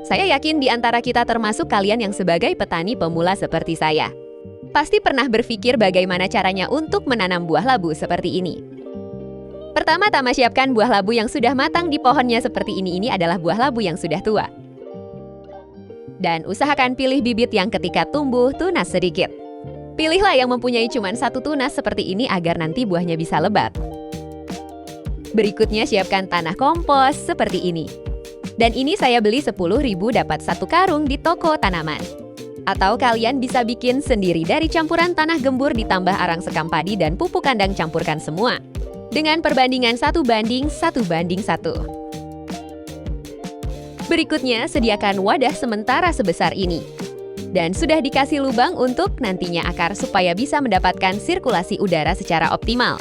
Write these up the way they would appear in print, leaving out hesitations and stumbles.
Saya yakin di antara kita termasuk kalian yang sebagai petani pemula seperti saya. Pasti pernah berpikir bagaimana caranya untuk menanam buah labu seperti ini. Pertama-tama siapkan buah labu yang sudah matang di pohonnya seperti ini. Ini adalah buah labu yang sudah tua. Dan usahakan pilih bibit yang ketika tumbuh tunas sedikit. Pilihlah yang mempunyai cuma satu tunas seperti ini agar nanti buahnya bisa lebat. Berikutnya siapkan tanah kompos seperti ini. Dan ini saya beli 10.000 dapat 1 karung di toko tanaman. Atau kalian bisa bikin sendiri dari campuran tanah gembur ditambah arang sekam padi dan pupuk kandang, campurkan semua. Dengan perbandingan 1:1:1. Berikutnya sediakan wadah sementara sebesar ini. Dan sudah dikasih lubang untuk nantinya akar supaya bisa mendapatkan sirkulasi udara secara optimal.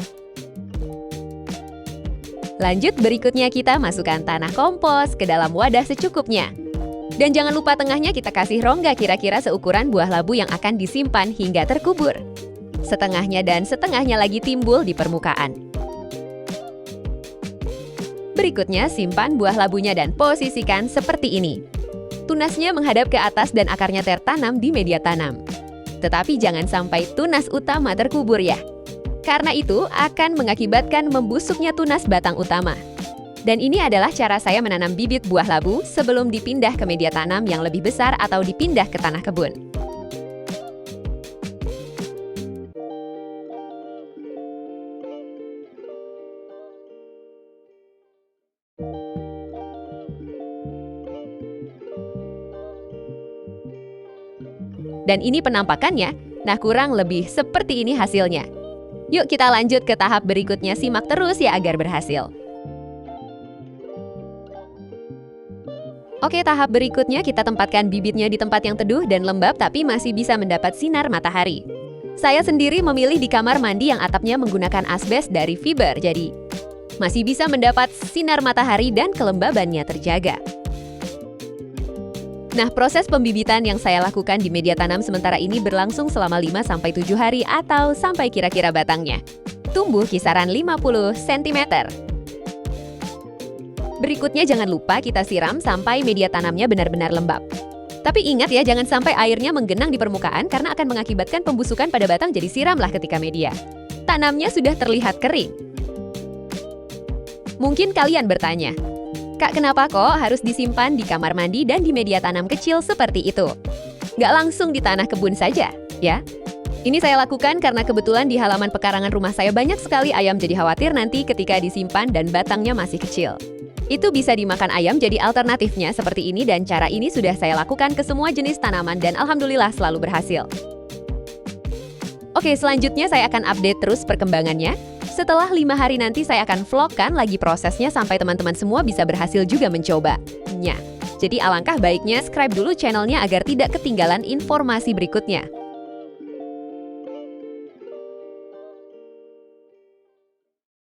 Lanjut, berikutnya kita masukkan tanah kompos ke dalam wadah secukupnya. Dan jangan lupa tengahnya kita kasih rongga kira-kira seukuran buah labu yang akan disimpan hingga terkubur. Setengahnya dan setengahnya lagi timbul di permukaan. Berikutnya simpan buah labunya dan posisikan seperti ini. Tunasnya menghadap ke atas dan akarnya tertanam di media tanam. Tetapi jangan sampai tunas utama terkubur ya. Karena itu akan mengakibatkan membusuknya tunas batang utama. Dan ini adalah cara saya menanam bibit buah labu sebelum dipindah ke media tanam yang lebih besar atau dipindah ke tanah kebun. Dan ini penampakannya. Nah, kurang lebih seperti ini hasilnya. Yuk kita lanjut ke tahap berikutnya, simak terus ya agar berhasil. Oke, tahap berikutnya kita tempatkan bibitnya di tempat yang teduh dan lembab tapi masih bisa mendapat sinar matahari. Saya sendiri memilih di kamar mandi yang atapnya menggunakan asbes dari fiber, jadi masih bisa mendapat sinar matahari dan kelembabannya terjaga. Nah, proses pembibitan yang saya lakukan di media tanam sementara ini berlangsung selama 5-7 hari atau sampai kira-kira batangnya tumbuh kisaran 50 cm. Berikutnya jangan lupa kita siram sampai media tanamnya benar-benar lembab. Tapi ingat ya, jangan sampai airnya menggenang di permukaan karena akan mengakibatkan pembusukan pada batang, jadi siramlah ketika media tanamnya sudah terlihat kering. Mungkin kalian bertanya, Kak, kenapa kok harus disimpan di kamar mandi dan di media tanam kecil seperti itu? Nggak langsung di tanah kebun saja, ya? Ini saya lakukan karena kebetulan di halaman pekarangan rumah saya banyak sekali ayam, jadi khawatir nanti ketika disimpan dan batangnya masih kecil. Itu bisa dimakan ayam, jadi alternatifnya seperti ini dan cara ini sudah saya lakukan ke semua jenis tanaman dan alhamdulillah selalu berhasil. Oke, selanjutnya saya akan update terus perkembangannya. Setelah 5 hari nanti saya akan vlogkan lagi prosesnya sampai teman-teman semua bisa berhasil juga mencobanya. Jadi alangkah baiknya subscribe dulu channelnya agar tidak ketinggalan informasi berikutnya.